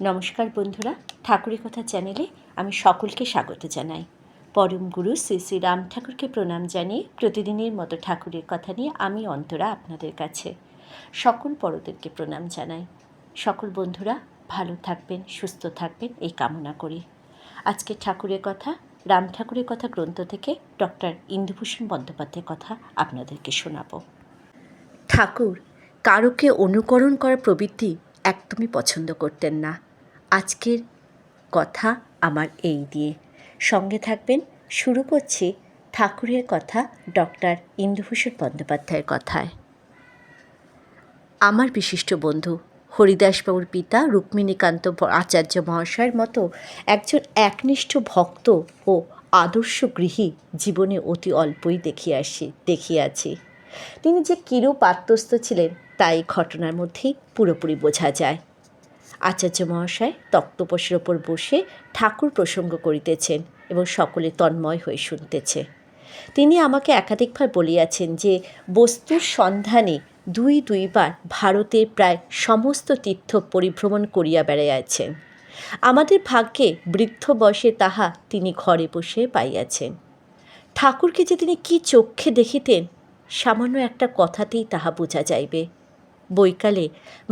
নমস্কার বন্ধুরা, ঠাকুরের কথা চ্যানেলে আমি সকলকে স্বাগত জানাই। পরম গুরু শ্রী শ্রী রাম ঠাকুরকে প্রণাম জানিয়ে প্রতিদিনের মতো ঠাকুরের কথা নিয়ে আমি অন্তরা আপনাদের কাছে সকল বড়দেরকে প্রণাম জানাই। সকল বন্ধুরা ভালো থাকবেন, সুস্থ থাকবেন এই কামনা করি। আজকে ঠাকুরের কথা রাম ঠাকুরের কথা গ্রন্থ থেকে ডক্টর ইন্দুভূষণ বন্দ্যোপাধ্যায়ের কথা আপনাদেরকে শোনাব। ঠাকুর কারোকে অনুকরণ করার প্রবৃত্তি একদমই পছন্দ করতেন না। আজকের কথা আমার এই দিয়ে সঙ্গে থাকবেন। শুরু করছি ঠাকুরের কথা ডক্টর ইন্দুভূষণ বন্দ্যোপাধ্যায়ের কথায়। আমার বিশিষ্ট বন্ধু হরিদাসবাবুর পিতা রুক্মিণীকান্ত আচার্য মহাশয়ের মতো একজন একনিষ্ঠ ভক্ত ও আদর্শ গৃহী জীবনে অতি অল্পই দেখিয়াছি। তিনি যে কিরূপ আত্মস্থ ছিলেন তাই ঘটনার মধ্যেই পুরোপুরি বোঝা যায়। আচার্য মহাশয় তক্তপোষের ওপর বসে ঠাকুর প্রসঙ্গ করিতেছেন এবং সকলে তন্ময় হয়ে শুনতেছে। তিনি আমাকে একাধিকবার বলিয়াছেন যে বস্তুর সন্ধানে দুইবার ভারতের প্রায় সমস্ত তীর্থ পরিভ্রমণ করিয়া বেড়াইয়াছেন। আমাদের ভাগ্যে বৃদ্ধ বয়সে তাহা তিনি ঘরে বসে পাইয়াছেন। ঠাকুরকে যে তিনি কি চক্ষে দেখিতেন সামান্য একটা কথাতেই তাহা বোঝা যাইবে। বৈকালে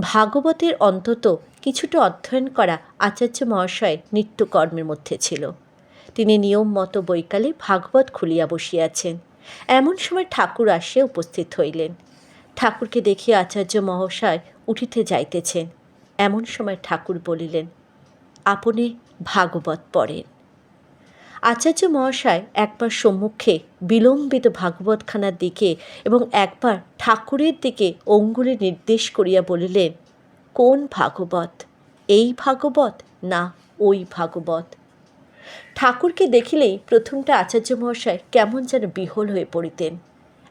ভাগবতের অন্তত কিছুটা অধ্যয়ন করা আচার্য মহাশয় নিত্যকর্মের মধ্যে ছিল। তিনি নিয়ম মতো বৈকালে ভাগবত খুলিয়া বসিয়াছেন। এমন সময় ঠাকুর আসিয়া উপস্থিত হইলেন। ঠাকুরকে দেখিয়া আচার্য মহাশয় উঠিতে যাইতেছেন। এমন সময় ঠাকুর বলিলেন, আপনি ভাগবত পড়েন। আচার্য মহাশয় একবার সম্মুখে বিলম্বিত ভাগবতখানার দিকে এবং একবার ঠাকুরের দিকে অঙ্গুলি নির্দেশ করিয়া বলিলেন, কোন ভাগবত? এই ভাগবত না ওই ভাগবত? ঠাকুরকে দেখিলেই প্রথমটা আচার্য মহাশয় কেমন যেন বিহ্বল হয়ে পড়িতেন।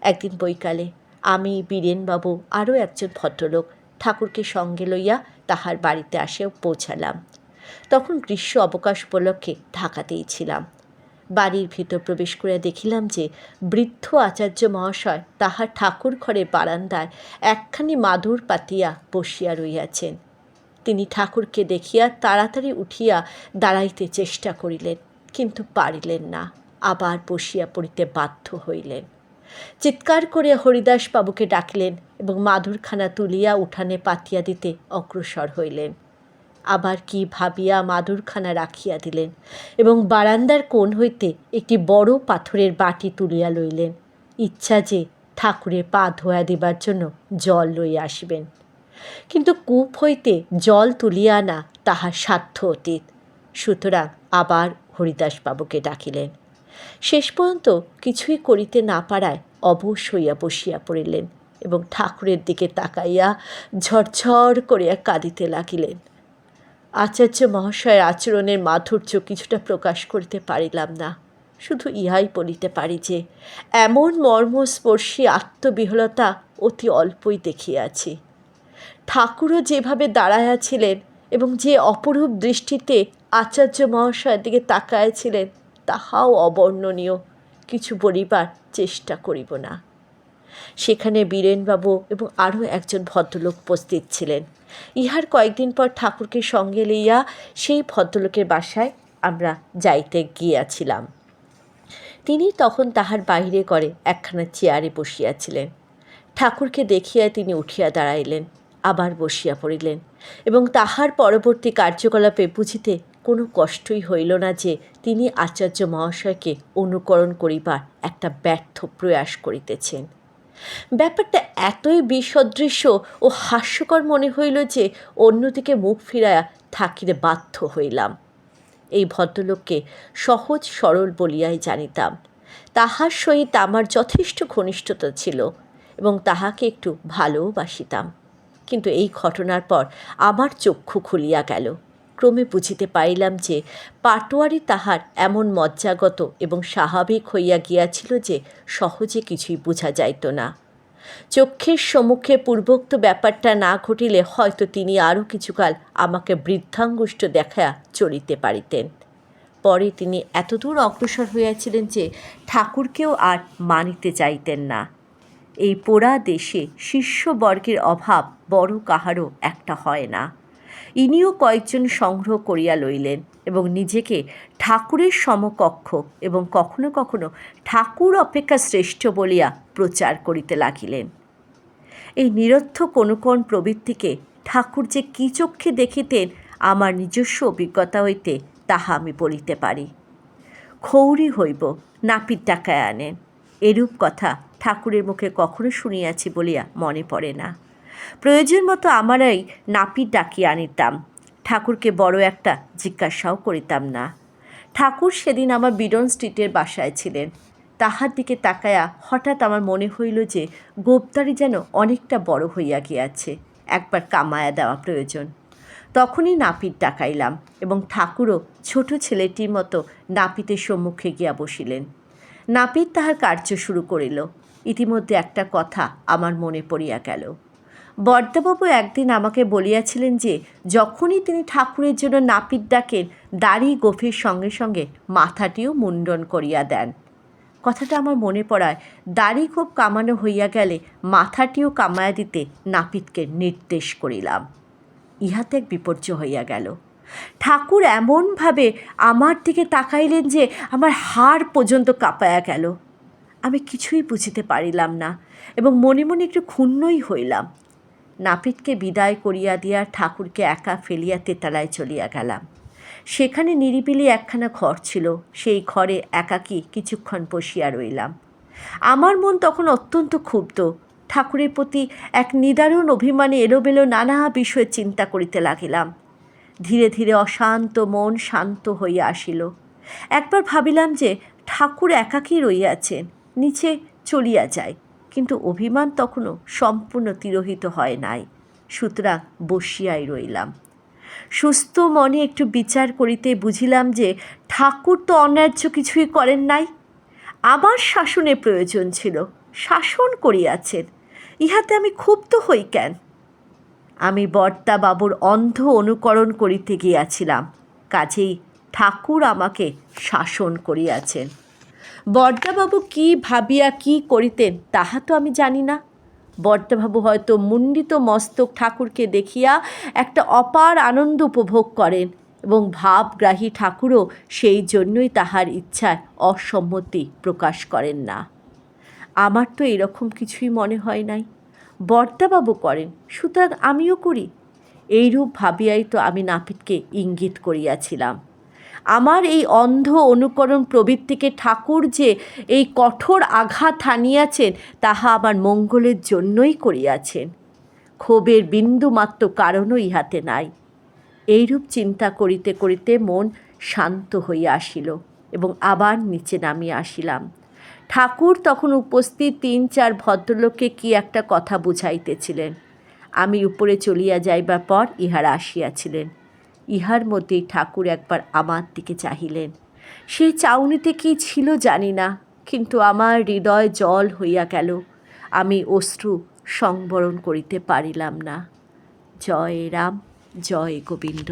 একদিন বৈকালে আমি, বীরেনবাবু, আরও একজন ভদ্রলোক ঠাকুরকে সঙ্গে লইয়া তাহার বাড়িতে আসিয়া পৌঁছালাম। তখন গ্রীষ্ম অবকাশ উপলক্ষে ঢাকাতেই ছিলাম। বাড়ির ভিতর প্রবেশ করিয়া দেখিলাম যে বৃদ্ধ আচার্য মহাশয় তাহার ঠাকুর ঘরের বারান্দায় একখানি মাদুর পাতিয়া বসিয়া রহিয়াছেন। তিনি ঠাকুরকে দেখিয়া তাড়াতাড়ি উঠিয়া দাঁড়াইতে চেষ্টা করিলেন, কিন্তু পারিলেন না। আবার বসিয়া পড়িতে বাধ্য হইলেন। চিৎকার করিয়া হরিদাসবাবুকে ডাকিলেন এবং মাদুরখানা তুলিয়া উঠানে পাতিয়া দিতে অগ্রসর হইলেন। আবার কি ভাবিয়া মাদুরখানা রাখিয়া দিলেন এবং বারান্দার কোণ হইতে একটি বড় পাথরের বাটি তুলিয়া লইলেন, ইচ্ছা যে ঠাকুরের পা ধোয়া দিবার জন্য জল লইয়া আসিবেন। কিন্তু কূপ হইতে জল তুলিয়া আনা তাহার সাধ্য অতীত। সুতরাং আবার হরিদাসবাবুকে ডাকিলেন। শেষ পর্যন্ত কিছুই করিতে না পারায় অবশ হইয়া বসিয়া পড়িলেন এবং ঠাকুরের দিকে তাকাইয়া ঝরঝর করিয়া কাঁদিতে লাগিলেন। আচার্য মহাশয়ের আচরণের মাধুর্য কিছুটা প্রকাশ করিতে পারিলাম না। শুধু ইহাই বলিতে পারি যে এমন মর্মস্পর্শী আত্মবিহ্বলতা অতি অল্পই দেখিয়াছি। ঠাকুরও যেভাবে দাঁড়াইয়াছিলেন এবং যে অপরূপ দৃষ্টিতে আচার্য মহাশয়ের দিকে তাকাইয়াছিলেন তাহাও অবর্ণনীয়। কিছু বলিবার চেষ্টা করিব না। সেখানে বীরেনবাবু এবং আরও একজন ভদ্রলোক উপস্থিত ছিলেন। ইহার কয়েকদিন পর ঠাকুরকে সঙ্গে লইয়া সেই ভদ্রলোকের বাসায় আমরা যাইতে গিয়াছিলাম। তিনি তখন তাহার বাহিরে করে একখানা চেয়ারে বসিয়াছিলেন। ঠাকুরকে দেখিয়া তিনি উঠিয়া দাঁড়াইলেন, আবার বসিয়া পড়িলেন এবং তাহার পরবর্তী কার্যকলাপে বুঝিতে কোনো কষ্টই হইল না যে তিনি আচার্য মহাশয়কে অনুকরণ করিবার একটা ব্যর্থ প্রয়াস করিতেছেন। ব্যাপারটা এতই বিসদৃশ্য ও হাস্যকর মনে হইল যে অন্যদিকে মুখ ফিরাইয়া থাকিতে বাধ্য হইলাম। এই ভদ্রলোককে সহজ সরল বলিয়াই জানিতাম। তাহার সহিত আমার যথেষ্ট ঘনিষ্ঠতা ছিল এবং তাহাকে একটু ভালোবাসিতাম। কিন্তু এই ঘটনার পর আমার চক্ষু খুলিয়া গেল। ক্রমে বুঝিতে পারিলাম যে পাটোয়ারি তাহার এমন মজ্জাগত এবং স্বাভাবিক হইয়া গিয়াছিল যে সহজে কিছুই বোঝা যাইত না। চক্ষের সম্মুখে পূর্বোক্ত ব্যাপারটা না ঘটিলে হয়তো তিনি আরও কিছুকাল আমাকে বৃদ্ধাঙ্গুষ্ঠ দেখায়া চলিতে পারিতেন। পরে তিনি এতদূর অগ্রসর হইয়াছিলেন যে ঠাকুরকেও আর মানিতে চাইতেন না। এই পোড়া দেশে শিষ্যবর্গের অভাব বড় কাহারও একটা হয় না। ইনিও কয়েকজন সংগ্রহ করিয়া লইলেন এবং নিজেকে ঠাকুরের সমকক্ষ এবং কখনো কখনো ঠাকুর অপেক্ষা শ্রেষ্ঠ বলিয়া প্রচার করিতে লাগিলেন। এই নিরর্থক অনুকরণ প্রবৃত্তিকে ঠাকুর যে কী চক্ষে দেখিতেন আমার নিজস্ব অভিজ্ঞতা হইতে তাহা আমি বলিতে পারি। ক্ষৌরী হইব, নাপিত ডাকায় আনেন, এরূপ কথা ঠাকুরের মুখে কখনো শুনিয়াছি বলিয়া মনে পড়ে না। প্রয়োজন মতো আমারই নাপিত ডাকিয়া আনিতাম, ঠাকুরকে বড় একটা জিজ্ঞাসাও করিতাম না। ঠাকুর সেদিন আমার বিডন স্ট্রিটের বাসায় ছিলেন। তাহার দিকে তাকায়া হঠাৎ আমার মনে হইল যে গোপদারি যেন অনেকটা বড় হইয়া গিয়াছে, একবার কামায়া দেওয়া প্রয়োজন। তখনই নাপিত ডাকাইলাম এবং ঠাকুরও ছোট ছেলেটির মতো নাপিতের সম্মুখে গিয়া বসিলেন। নাপিত তাহার কার্য শুরু করিল। ইতিমধ্যে একটা কথা আমার মনে পড়িয়া গেল। বরদাবাবু একদিন আমাকে বলিয়াছিলেন যে যখনই তিনি ঠাকুরের জন্য নাপিত ডাকেন, দাড়ি গোঁফের সঙ্গে সঙ্গে মাথাটিও মুন্ডন করিয়া দেন। কথাটা আমার মনে পড়ায় দাড়ি গোঁফ কামানো হইয়া গেলে মাথাটিও কামায়া দিতে নাপিতকে নির্দেশ করিলাম। ইহাতে এক বিপর্যয় হইয়া গেল। ঠাকুর এমনভাবে আমার দিকে তাকাইলেন যে আমার হাড় পর্যন্ত কাঁপায়া গেল। আমি কিছুই বুঝিতে পারিলাম না এবং মনে মনে একটু ক্ষুণ্ণই হইলাম। নাপিতকে বিদায় করিয়া দিয়া ঠাকুরকে একা ফেলিয়া তেতালায় চলিয়া গেলাম। সেখানে নিরিবিলি একখানা ঘর ছিল, সেই ঘরে একাকী কিছুক্ষণ বসিয়া রইলাম। আমার মন তখন অত্যন্ত ক্ষুব্ধ। ঠাকুরের প্রতি এক নিদারুণ অভিমানে এলোমেলো নানা বিষয়ে চিন্তা করিতে লাগিলাম। ধীরে ধীরে অশান্ত মন শান্ত হইয়া আসিল। একবার ভাবিলাম যে ঠাকুর একাকী রইয়াছেন, নিচে চলিয়া যায়, কিন্তু অভিমান তখনও সম্পূর্ণ তিরোহিত হয় নাই। সুতরাং বসিয়াই রইলাম। সুস্থ মনে একটু বিচার করিতে বুঝিলাম যে ঠাকুর তো অন্যায্য কিছুই করেন নাই। আমার শাসনের প্রয়োজন ছিল, শাসন করিয়াছেন, ইহাতে আমি ক্ষুব্ধ হই কেন? আমি বরদাবাবুর অন্ধ অনুকরণ করিতে গিয়াছিলাম, কাজেই ঠাকুর আমাকে শাসন করিয়াছেন। বরদাবাবু কী ভাবিয়া কী করিতেন তাহা তো আমি জানি না। বরদাবাবু হয়তো মুণ্ডিত মস্তক ঠাকুরকে দেখিয়া একটা অপার আনন্দ উপভোগ করেন এবং ভাবগ্রাহী ঠাকুরও সেই জন্যই তাহার ইচ্ছায় অসম্মতি প্রকাশ করেন না। আমার তো এরকম কিছুই মনে হয় নাই। বরদাবাবু করেন, সুতরাং আমিও করি, এইরূপ ভাবিয়াই তো আমি নাপিতকে ইঙ্গিত করিয়াছিলাম। আমার এই অন্ধ অনুকরণ প্রবৃত্তিকে ঠাকুর যে এই কঠোর আঘাত হানিয়াছেন তাহা আমার মঙ্গলের জন্যই করিয়াছেন। ক্ষোভের বিন্দুমাত্র কারণও ইহাতে নাই। এইরূপ চিন্তা করিতে করিতে মন শান্ত হইয়া আসিল এবং আবার নিচে নামিয়া আসিলাম। ঠাকুর তখন উপস্থিত ৩-৪ ভদ্রলোককে কি একটা কথা বুঝাইতেছিলেন। আমি উপরে চলিয়া যাইবার পর ইহারা আসিয়াছিলেন। ইহার মধ্যেই ঠাকুর একবার আমার দিকে চাহিলেন। সেই চাউনিতে কী ছিল জানি না, কিন্তু আমার হৃদয় জল হইয়া গেল। আমি অশ্রু সংবরণ করিতে পারিলাম না। জয় রাম, জয় গোবিন্দ।